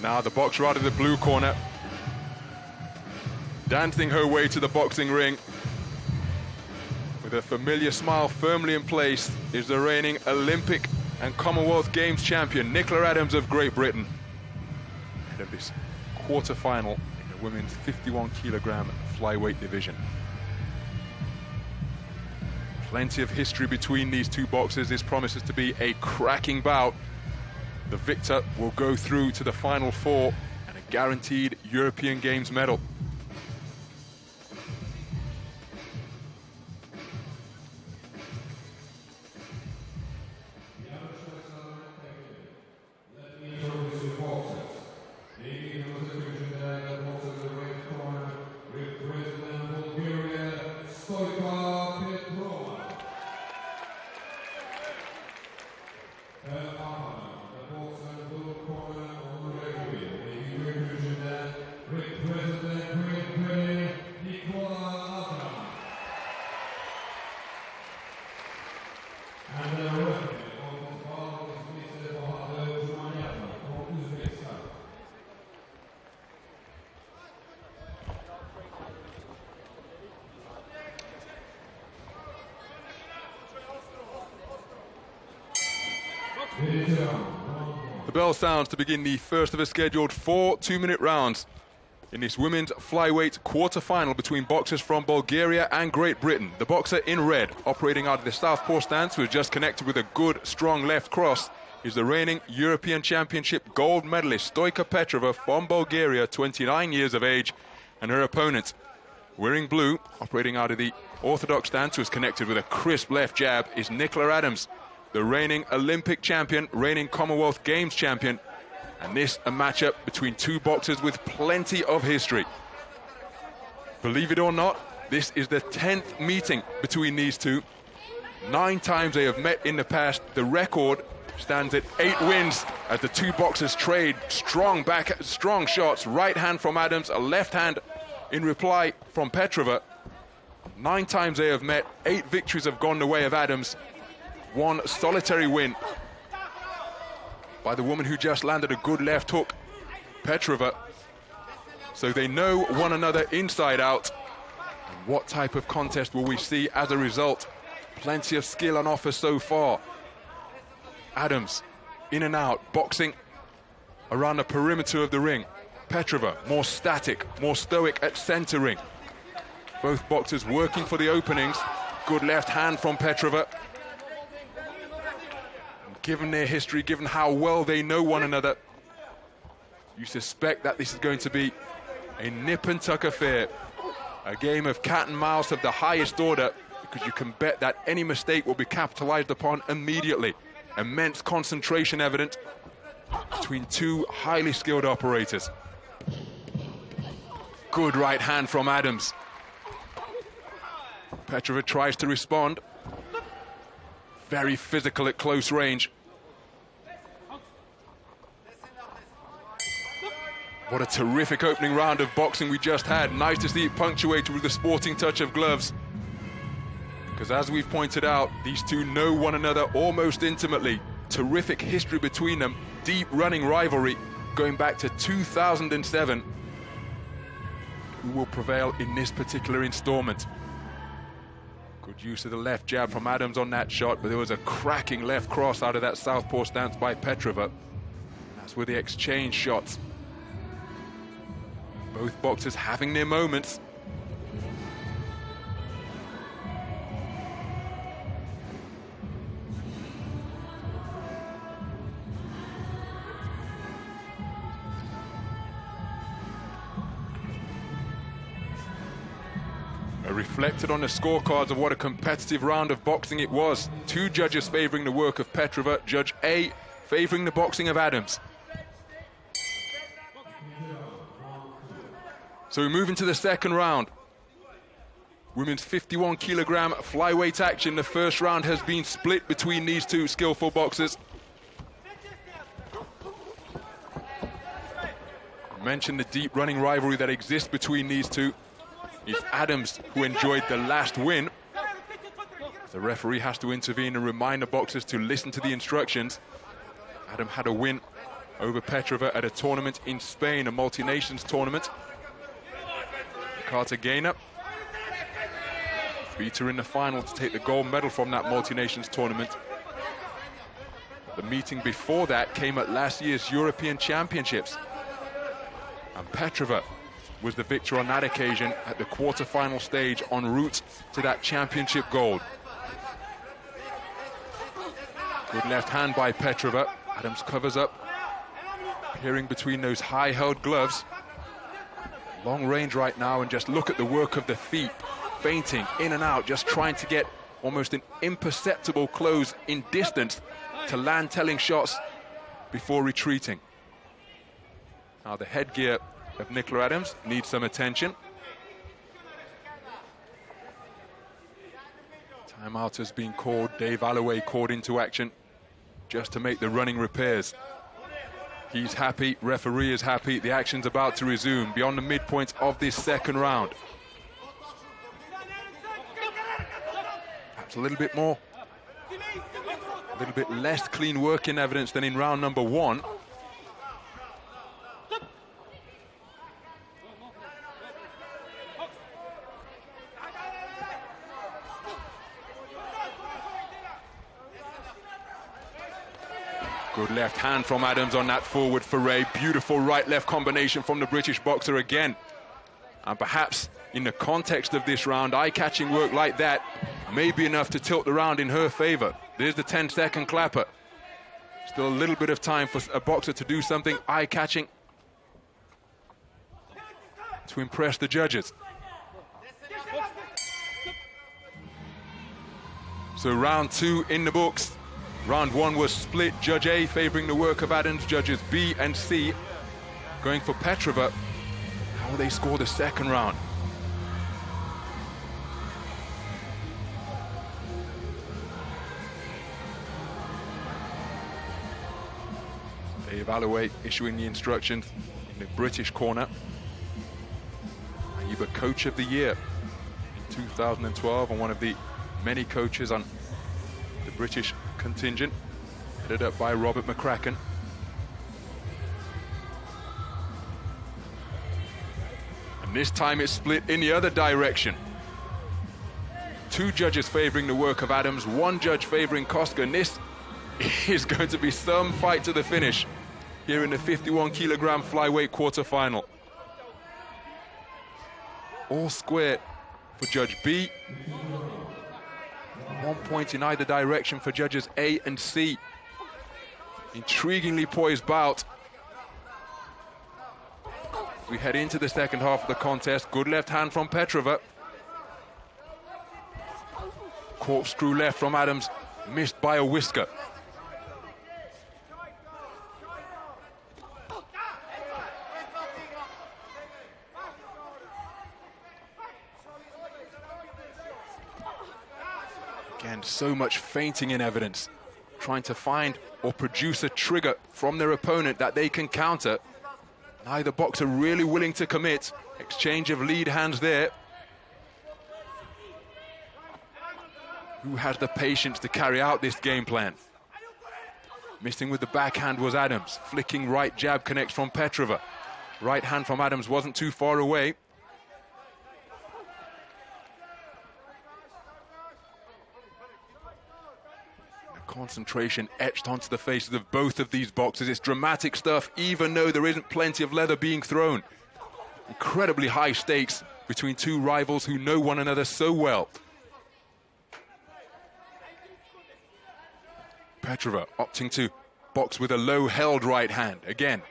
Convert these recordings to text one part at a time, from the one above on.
Now the boxer out of the blue corner, dancing her way to the boxing ring. With a familiar smile firmly in place is the reigning Olympic and Commonwealth Games champion, Nicola Adams of Great Britain. Ahead of this quarter-final in the women's 51-kilogram flyweight division. Plenty of history between these two boxers. This promises to be a cracking bout. The victor will go through to the final four and a guaranteed European Games medal. The bell sounds to begin the first of a scheduled 4 two-minute rounds in this women's flyweight quarter-final between boxers from Bulgaria and Great Britain. The boxer in red, operating out of the southpaw stance, who has just connected with a good, strong left cross, is the reigning European Championship gold medalist Stoica Petrova from Bulgaria, 29 years of age, and her opponent, wearing blue, operating out of the orthodox stance, who is connected with a crisp left jab, is Nicola Adams, the reigning Olympic champion, reigning Commonwealth Games champion, and this a matchup between two boxers with plenty of history. Believe it or not, this is the 10th meeting between these two. 9 times they have met in the past. The record stands at 8 wins as the two boxers trade strong shots. Right hand from Adams, a left hand in reply from Petrova. 9 times they have met, 8 victories have gone the way of Adams. 1 solitary win by the woman who just landed a good left hook, Petrova. So they know one another inside out. And what type of contest will we see as a result? Plenty of skill on offer so far. Adams in and out, boxing around the perimeter of the ring. Petrova more static, more stoic at center ring. Both boxers working for the openings. Good left hand from Petrova. Given their history, given how well they know one another, you suspect that this is going to be a nip and tuck affair. A game of cat and mouse of the highest order, because you can bet that any mistake will be capitalized upon immediately. Immense concentration evident between two highly skilled operators. Good right hand from Adams. Petrova tries to respond. Very physical at close range. What a terrific opening round of boxing we just had. Nice to see it punctuated with the sporting touch of gloves. Because as we've pointed out, these two know one another almost intimately. Terrific history between them. Deep running rivalry going back to 2007. Who will prevail in this particular installment? Good use of the left jab from Adams on that shot, but there was a cracking left cross out of that southpaw stance by Petrova. That's where they exchange shots. Both boxers having their moments. Reflected on the scorecards of what a competitive round of boxing it was. 2 judges favoring the work of Petrova, Judge A favoring the boxing of Adams. So we move into the second round. Women's 51-kilogram flyweight action. The first round has been split between these two skillful boxers. I mentioned the deep running rivalry that exists between these two. It's Adams who enjoyed the last win. The referee has to intervene and remind the boxers to listen to the instructions. Adam had a win over Petrova at a tournament in Spain, a multi-nations tournament. Cartagena beat her in the final to take the gold medal from that multi-nations tournament. The meeting before that came at last year's European Championships, and Petrova was the victor on that occasion at the quarter-final stage en route to that championship gold. Good left hand by Petrova. Adams covers up, peering between those high-held gloves. Long range right now, and just look at the work of the feet, feinting in and out, just trying to get almost an imperceptible close in distance to land telling shots before retreating. Now the headgear of Nicola Adams needs some attention. Timeout has been called. Dave Alloway called into action just to make the running repairs. He's happy, referee is happy. The action's about to resume beyond the midpoint of this second round. Perhaps a little bit more, a little bit less clean working evidence than in round number one. Good left hand from Adams on that forward foray. Beautiful right-left combination from the British boxer again. And perhaps in the context of this round, eye-catching work like that may be enough to tilt the round in her favor. There's the 10-second clapper. Still a little bit of time for a boxer to do something eye-catching to impress the judges. So round two in the books. Round one was split. Judge A favoring the work of Adams. Judges B and C going for Petrova. How will they score the second round? Dave Alloway issuing the instructions in the British corner. He was Coach of the Year in 2012 and one of the many coaches on the British contingent, headed up by Robert McCracken. And this time it's split in the other direction. Two judges favoring the work of Adams, one judge favoring Koska, and this is going to be some fight to the finish here in the 51-kilogram flyweight quarterfinal. All square for Judge B. 1 point in either direction for judges A and C. Intriguingly poised bout. We head into the second half of the contest. Good left hand from Petrova. Corkscrew left from Adams, missed by a whisker. Again, so much feinting in evidence, trying to find or produce a trigger from their opponent that they can counter. Neither boxer really willing to commit. Exchange of lead hands there. Who has the patience to carry out this game plan? Missing with the backhand was Adams. Flicking right jab connects from Petrova. Right hand from Adams wasn't too far away. Concentration etched onto the faces of both of these boxers. It's dramatic stuff, even though there isn't plenty of leather being thrown. Incredibly high stakes between two rivals who know one another so well. Petrova opting to box with a low-held right hand. Again,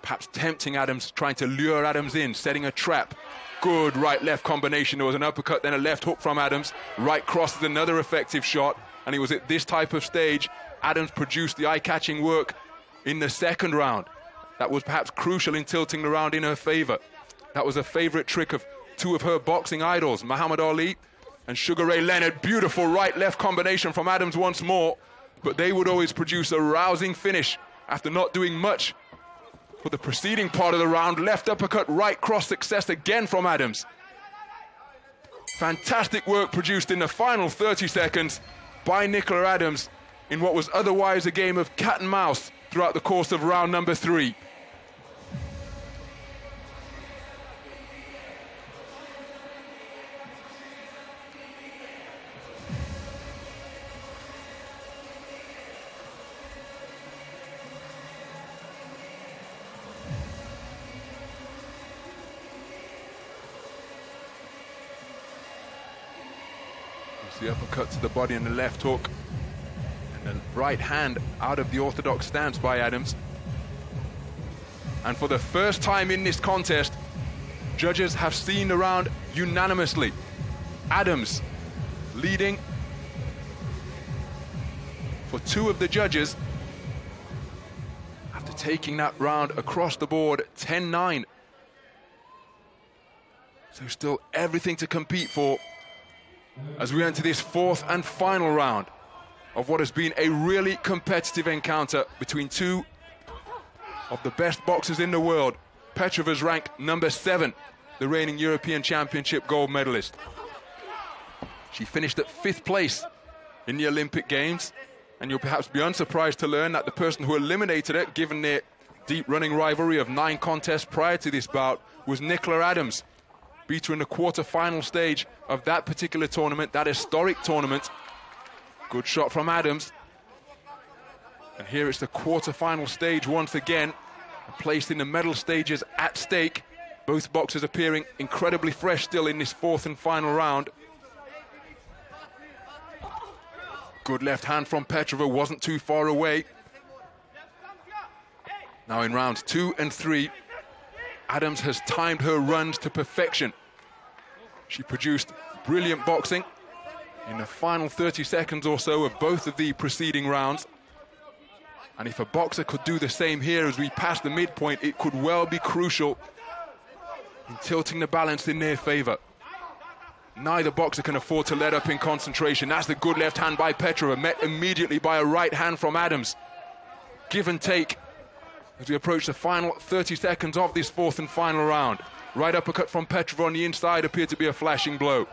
perhaps tempting Adams, trying to lure Adams in, setting a trap. Good right-left combination. There was an uppercut, then a left hook from Adams. Right cross is another effective shot. And it was at this type of stage Adams produced the eye-catching work in the second round. That was perhaps crucial in tilting the round in her favor. That was a favorite trick of two of her boxing idols, Muhammad Ali and Sugar Ray Leonard. Beautiful right-left combination from Adams once more, but they would always produce a rousing finish after not doing much for the preceding part of the round. Left uppercut, right cross success again from Adams. Fantastic work produced in the final 30 seconds by Nicola Adams in what was otherwise a game of cat and mouse throughout the course of round number 3. The uppercut to the body and the left hook, and the right hand out of the orthodox stance by Adams. And for the first time in this contest, judges have seen the round unanimously. Adams leading for 2 of the judges after taking that round across the board 10-9. So still everything to compete for as we enter this 4th and final round of what has been a really competitive encounter between 2 of the best boxers in the world. Petrova's ranked number 7, the reigning European Championship gold medalist. She finished at 5th place in the Olympic Games, and you'll perhaps be unsurprised to learn that the person who eliminated her, given their deep running rivalry of 9 contests prior to this bout, was Nicola Adams. Beat her in the quarter-final stage of that particular tournament, that historic tournament. Good shot from Adams. And here it's the quarter-final stage once again. Placed in the medal stages at stake. Both boxers appearing incredibly fresh still in this 4th and final round. Good left hand from Petrova, wasn't too far away. Now in rounds 2 and 3, Adams has timed her runs to perfection. She produced brilliant boxing in the final 30 seconds or so of both of the preceding rounds. And if a boxer could do the same here as we pass the midpoint, it could well be crucial in tilting the balance in their favor. Neither boxer can afford to let up in concentration. That's the good left hand by Petrova, met immediately by a right hand from Adams. Give and take as we approach the final 30 seconds of this 4th and final round. Right uppercut from Petrova on the inside appeared to be a flashing blow.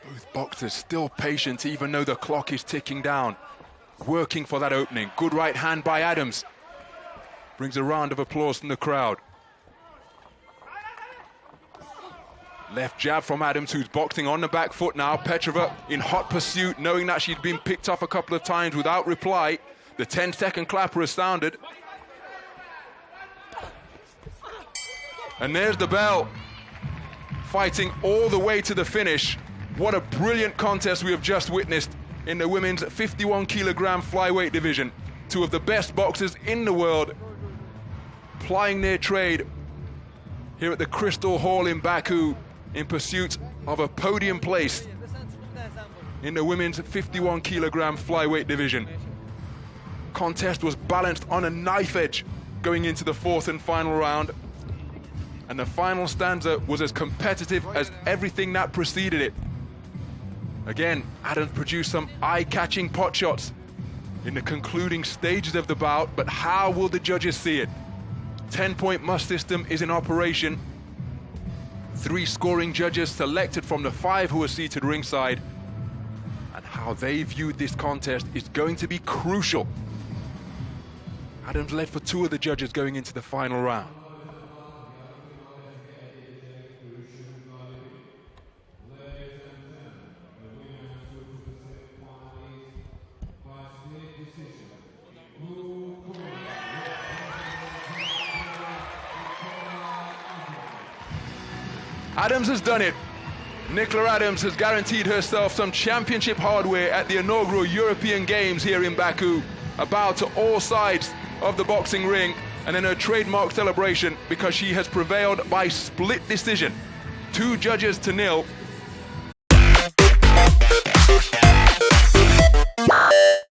Both boxers still patient even though the clock is ticking down. Working for that opening. Good right hand by Adams. Brings a round of applause from the crowd. Left jab from Adams, who's boxing on the back foot now. Petrova in hot pursuit, knowing that she'd been picked off a couple of times without reply. The 10-second clapper has sounded. And there's the bell. Fighting all the way to the finish. What a brilliant contest we have just witnessed in the women's 51-kilogram flyweight division. 2 of the best boxers in the world plying their trade here at the Crystal Hall in Baku in pursuit of a podium place in the women's 51-kilogram flyweight division. Contest was balanced on a knife edge going into the 4th and final round, and the final stanza was as competitive as everything that preceded it. Again, Adams produced some eye-catching pot shots in the concluding stages of the bout, but how will the judges see it? 10-point must system is in operation. 3 scoring judges selected from the 5 who are seated ringside, and how they viewed this contest is going to be crucial. Adams led for 2 of the judges going into the final round. Adams has done it. Nicola Adams has guaranteed herself some championship hardware at the inaugural European Games here in Baku. A bow to all sides of the boxing ring, and then her trademark celebration because she has prevailed by split decision. 2 judges to 0.